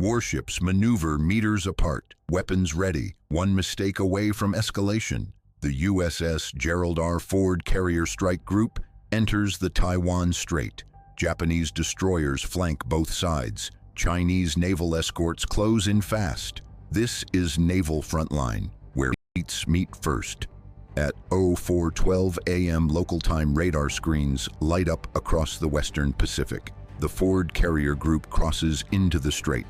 Warships maneuver meters apart, weapons ready, one mistake away from escalation. The USS Gerald R. Ford Carrier Strike Group enters the Taiwan Strait. Japanese destroyers flank both sides. Chinese naval escorts close in fast. This is Naval Frontline, where fleets meet first. At 04:12 a.m. local time, radar screens light up across the western Pacific. The Ford Carrier Group crosses into the strait.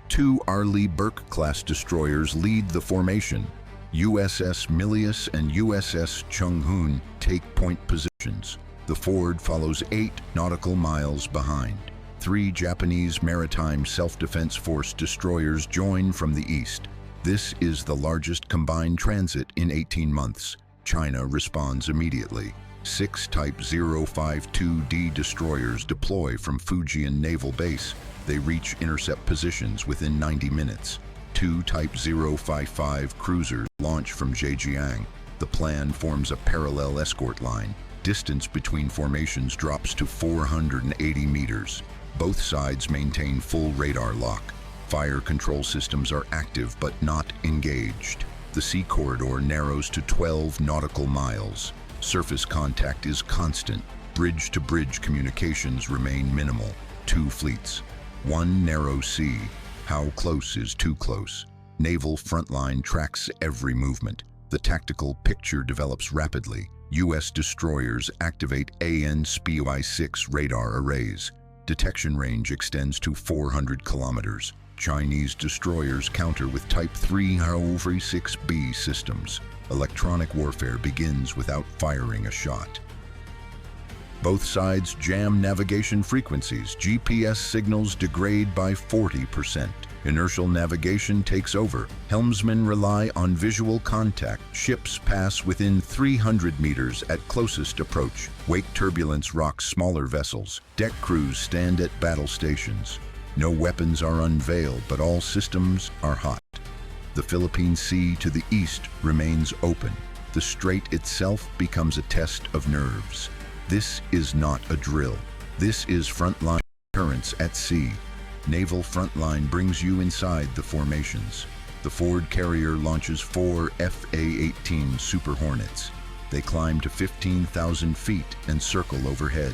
Two Arleigh Burke-class destroyers lead the formation. USS Milius and USS Chung-hoon take point positions. The Ford follows 8 nautical miles behind. 3 Japanese Maritime Self-Defense Force destroyers join from the east. This is the largest combined transit in 18 months. China responds immediately. 6 Type 052D destroyers deploy from Fujian Naval Base. They reach intercept positions within 90 minutes. 2 Type 055 cruisers launch from Zhejiang. The plan forms a parallel escort line. Distance between formations drops to 480 meters. Both sides maintain full radar lock. Fire control systems are active but not engaged. The sea corridor narrows to 12 nautical miles. Surface contact is constant. Bridge-to-bridge communications remain minimal. 2 fleets. 1 narrow sea. How close is too close? Naval Frontline tracks every movement. The tactical picture develops rapidly. U.S. destroyers activate AN/SPY-6 radar arrays. Detection range extends to 400 kilometers. Chinese destroyers counter with Type 306B systems. Electronic warfare begins without firing a shot. Both sides jam navigation frequencies. GPS signals degrade by 40%. Inertial navigation takes over. Helmsmen rely on visual contact. Ships pass within 300 meters at closest approach. Wake turbulence rocks smaller vessels. Deck crews stand at battle stations. No weapons are unveiled, but all systems are hot. The Philippine Sea to the east remains open. The strait itself becomes a test of nerves. This is not a drill. This is frontline currents at sea. Naval Frontline brings you inside the formations. The Ford Carrier launches 4 FA-18 Super Hornets. They climb to 15,000 feet and circle overhead.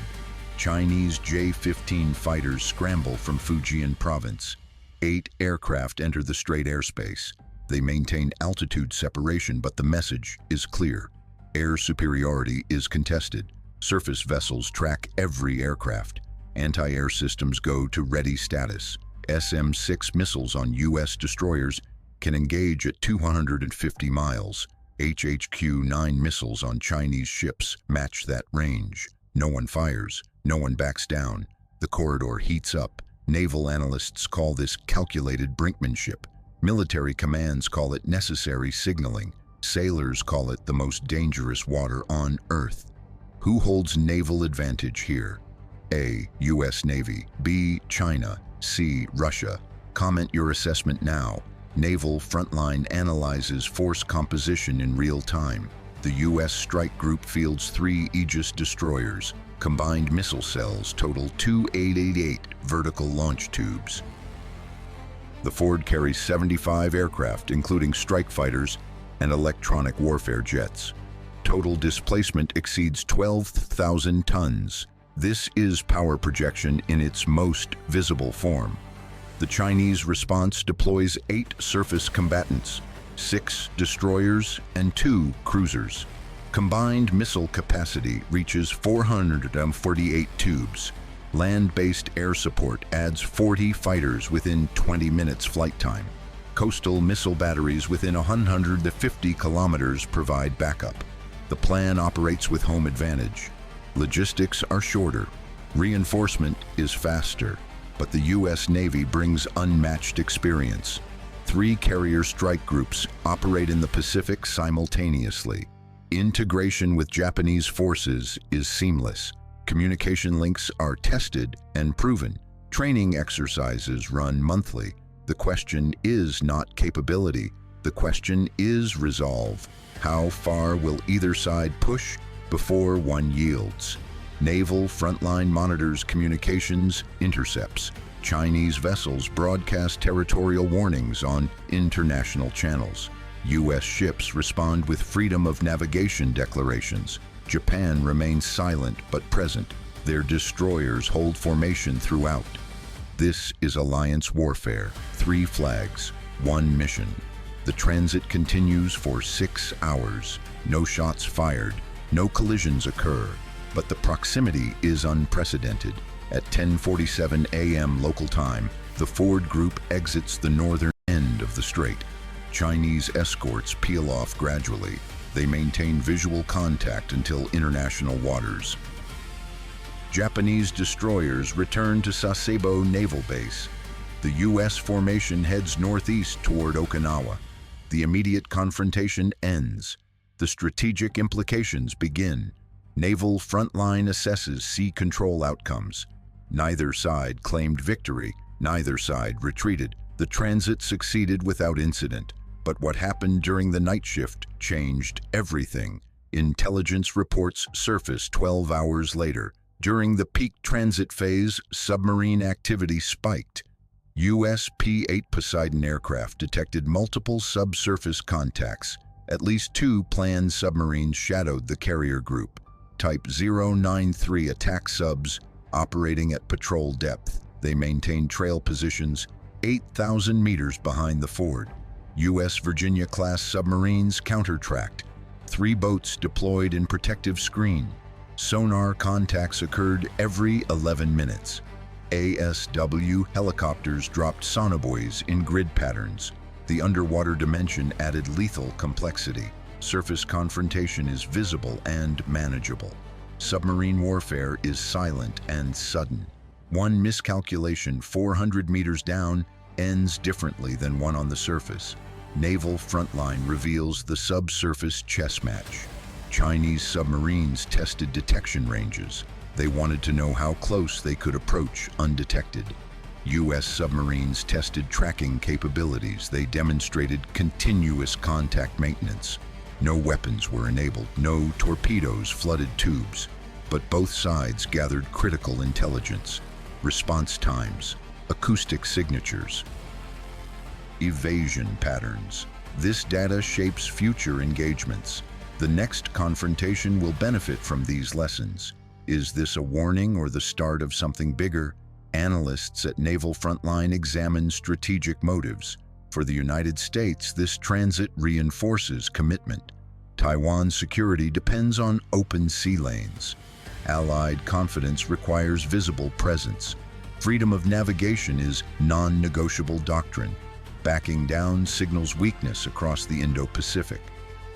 Chinese J-15 fighters scramble from Fujian province. 8 aircraft enter the strait airspace. They maintain altitude separation, but the message is clear. Air superiority is contested. Surface vessels track every aircraft. Anti-air systems go to ready status. SM-6 missiles on U.S. destroyers can engage at 250 miles. HHQ-9 missiles on Chinese ships match that range. No one fires. No one backs down. The corridor heats up. Naval analysts call this calculated brinkmanship. Military commands call it necessary signaling. Sailors call it the most dangerous water on Earth. Who holds naval advantage here? A. U.S. Navy. B. China. C. Russia. Comment your assessment now. Naval Frontline analyzes force composition in real time. The U.S. Strike Group fields 3 Aegis destroyers. Combined missile cells total 2888 vertical launch tubes. The Ford carries 75 aircraft, including strike fighters and electronic warfare jets. Total displacement exceeds 12,000 tons. This is power projection in its most visible form. The Chinese response deploys 8 surface combatants, 6 destroyers, and 2 cruisers. Combined missile capacity reaches 448 tubes. Land-based air support adds 40 fighters within 20 minutes flight time. Coastal missile batteries within 150 kilometers provide backup. The plan operates with home advantage. Logistics are shorter. Reinforcement is faster. But the U.S. Navy brings unmatched experience. 3 carrier strike groups operate in the Pacific simultaneously. Integration with Japanese forces is seamless. Communication links are tested and proven. Training exercises run monthly. The question is not capability. The question is resolve. How far will either side push before one yields? Naval Frontline monitors communications intercepts. Chinese vessels broadcast territorial warnings on international channels. U.S. ships respond with freedom of navigation declarations. Japan remains silent but present. Their destroyers hold formation throughout. This is alliance warfare. 3 flags, 1 mission. The transit continues for 6 hours. No shots fired, no collisions occur, but the proximity is unprecedented. At 10:47 a.m. local time, the Ford Group exits the northern end of the strait. Chinese escorts peel off gradually. They maintain visual contact until international waters. Japanese destroyers return to Sasebo Naval Base. The U.S. formation heads northeast toward Okinawa. The immediate confrontation ends. The strategic implications begin. Naval Frontline assesses sea control outcomes. Neither side claimed victory. Neither side retreated. The transit succeeded without incident. But what happened during the night shift changed everything. Intelligence reports surfaced 12 hours later. During the peak transit phase, submarine activity spiked. U.S. P-8 Poseidon aircraft detected multiple subsurface contacts. At least 2 planned submarines shadowed the carrier group. Type 093 attack subs operating at patrol depth. They maintained trail positions 8,000 meters behind the Ford. U.S. Virginia-class submarines counter-tracked. 3 boats deployed in protective screen. Sonar contacts occurred every 11 minutes. ASW helicopters dropped sonobuoys in grid patterns. The underwater dimension added lethal complexity. Surface confrontation is visible and manageable. Submarine warfare is silent and sudden. One miscalculation 400 meters down ends differently than one on the surface. Naval Frontline reveals the subsurface chess match. Chinese submarines tested detection ranges. They wanted to know how close they could approach undetected. U.S. submarines tested tracking capabilities. They demonstrated continuous contact maintenance. No weapons were enabled. No torpedoes flooded tubes. But both sides gathered critical intelligence, response times, acoustic signatures, evasion patterns. This data shapes future engagements. The next confrontation will benefit from these lessons. Is this a warning or the start of something bigger? Analysts at Naval Frontline examine strategic motives. For the United States, this transit reinforces commitment. Taiwan's security depends on open sea lanes. Allied confidence requires visible presence. Freedom of navigation is non-negotiable doctrine. Backing down signals weakness across the Indo-Pacific.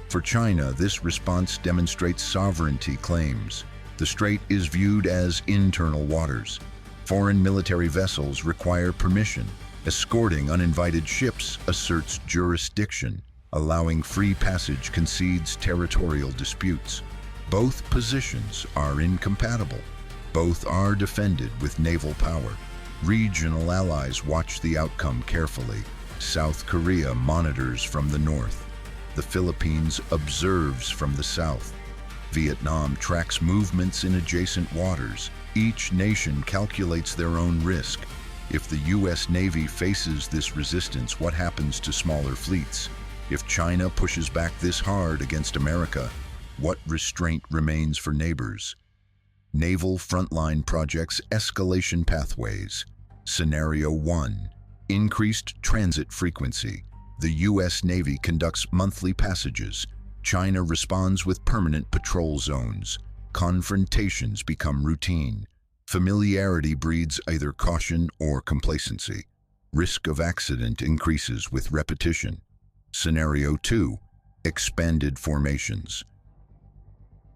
For China, this response demonstrates sovereignty claims. The strait is viewed as internal waters. Foreign military vessels require permission. Escorting uninvited ships asserts jurisdiction. Allowing free passage concedes territorial disputes. Both positions are incompatible. Both are defended with naval power. Regional allies watch the outcome carefully. South Korea monitors from the north. The Philippines observes from the south. Vietnam tracks movements in adjacent waters. Each nation calculates their own risk. If the U.S. Navy faces this resistance, what happens to smaller fleets? If China pushes back this hard against America, what restraint remains for neighbors? Naval Frontline Project's escalation pathways. Scenario 1. Increased transit frequency. The U.S. Navy conducts monthly passages. China responds with permanent patrol zones. Confrontations become routine. Familiarity breeds either caution or complacency. Risk of accident increases with repetition. Scenario 2. Expanded formations.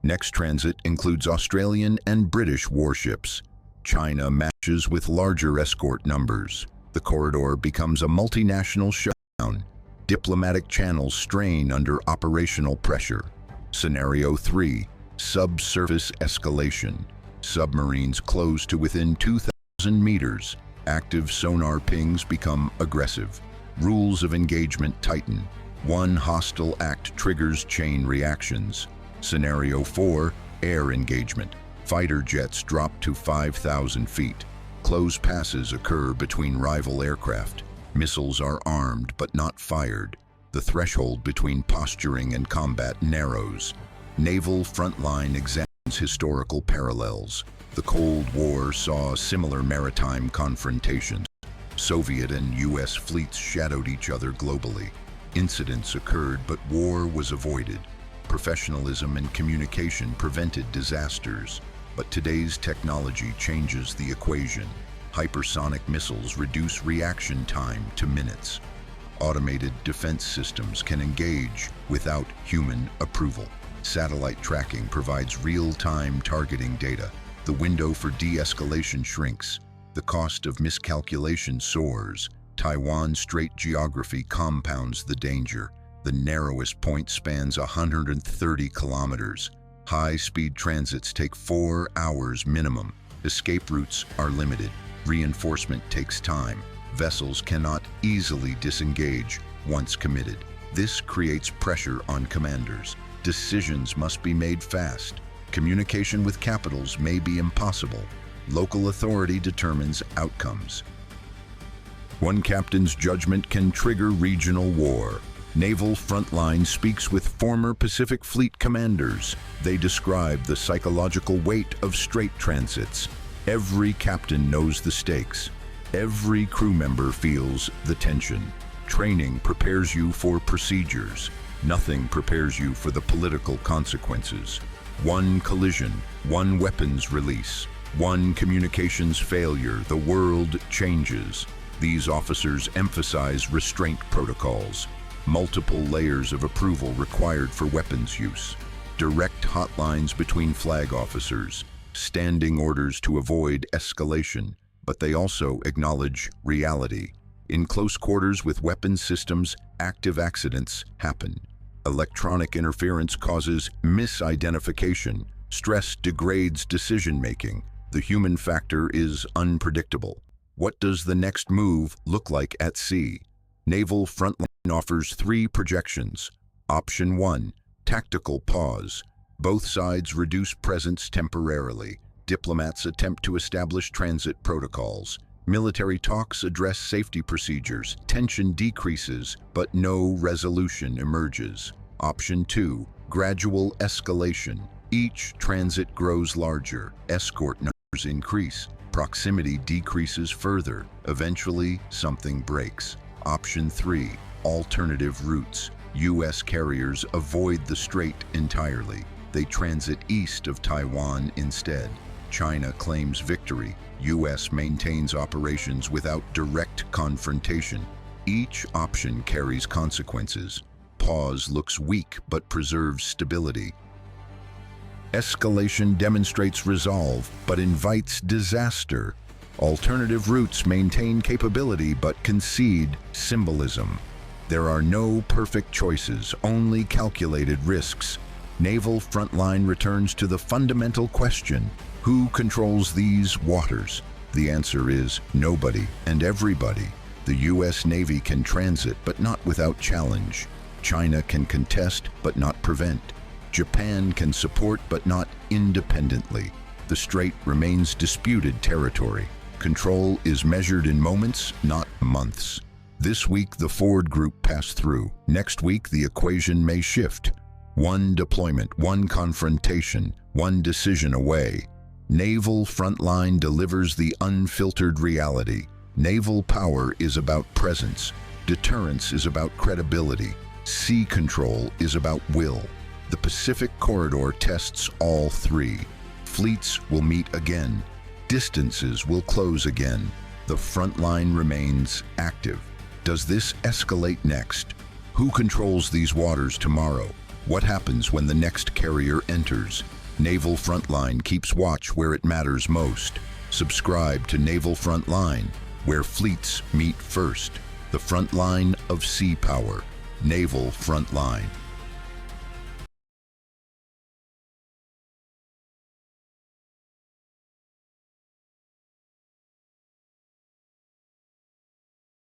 Next transit includes Australian and British warships. China matches with larger escort numbers. The corridor becomes a multinational showdown. Diplomatic channels strain under operational pressure. Scenario 3. Subsurface escalation. Submarines close to within 2,000 meters. Active sonar pings become aggressive. Rules of engagement tighten. One hostile act triggers chain reactions. Scenario 4. Air engagement. Fighter jets drop to 5,000 feet. Close passes occur between rival aircraft. Missiles are armed but not fired. The threshold between posturing and combat narrows. Naval Frontline examines historical parallels. The Cold War saw similar maritime confrontations. Soviet and U.S. fleets shadowed each other globally. Incidents occurred, but war was avoided. Professionalism and communication prevented disasters. But today's technology changes the equation. Hypersonic missiles reduce reaction time to minutes. Automated defense systems can engage without human approval. Satellite tracking provides real-time targeting data. The window for de-escalation shrinks. The cost of miscalculation soars. Taiwan Strait geography compounds the danger. The narrowest point spans 130 kilometers. High-speed transits take 4 hours minimum. Escape routes are limited. Reinforcement takes time. Vessels cannot easily disengage once committed. This creates pressure on commanders. Decisions must be made fast. Communication with capitals may be impossible. Local authority determines outcomes. One captain's judgment can trigger regional war. Naval Frontline speaks with former Pacific Fleet commanders. They describe the psychological weight of strait transits. Every captain knows the stakes. Every crew member feels the tension. Training prepares you for procedures. Nothing prepares you for the political consequences. One collision, one weapons release, one communications failure, the world changes. These officers emphasize restraint protocols. Multiple layers of approval required for weapons use. Direct hotlines between flag officers. Standing orders to avoid escalation. But they also acknowledge reality. In close quarters with weapons systems, active accidents happen. Electronic interference causes misidentification. Stress degrades decision-making. The human factor is unpredictable. What does the next move look like at sea? Naval Frontline offers 3 projections. Option 1, tactical pause. Both sides reduce presence temporarily. Diplomats attempt to establish transit protocols. Military talks address safety procedures. Tension decreases, but no resolution emerges. Option 2, gradual escalation. Each transit grows larger. Escort numbers increase. Proximity decreases further. Eventually, something breaks. Option 3, alternative routes. U.S. carriers avoid the strait entirely. They transit east of Taiwan instead. China claims victory. U.S. maintains operations without direct confrontation. Each option carries consequences. Pause looks weak but preserves stability. Escalation demonstrates resolve but invites disaster. Alternative routes maintain capability but concede symbolism. There are no perfect choices, only calculated risks. Naval Frontline returns to the fundamental question: who controls these waters? The answer is nobody and everybody. The U.S. Navy can transit, but not without challenge. China can contest, but not prevent. Japan can support, but not independently. The strait remains disputed territory. Control is measured in moments, not months. This week, the Ford Group passed through. Next week, the equation may shift. One deployment, one confrontation, one decision away. Naval Frontline delivers the unfiltered reality. Naval power is about presence. Deterrence is about credibility. Sea control is about will. The Pacific Corridor tests all 3. Fleets will meet again. Distances will close again. The front line remains active. Does this escalate next? Who controls these waters tomorrow? What happens when the next carrier enters? Naval Frontline keeps watch where it matters most. Subscribe to Naval Frontline, where fleets meet first. The front line of sea power. Naval Frontline.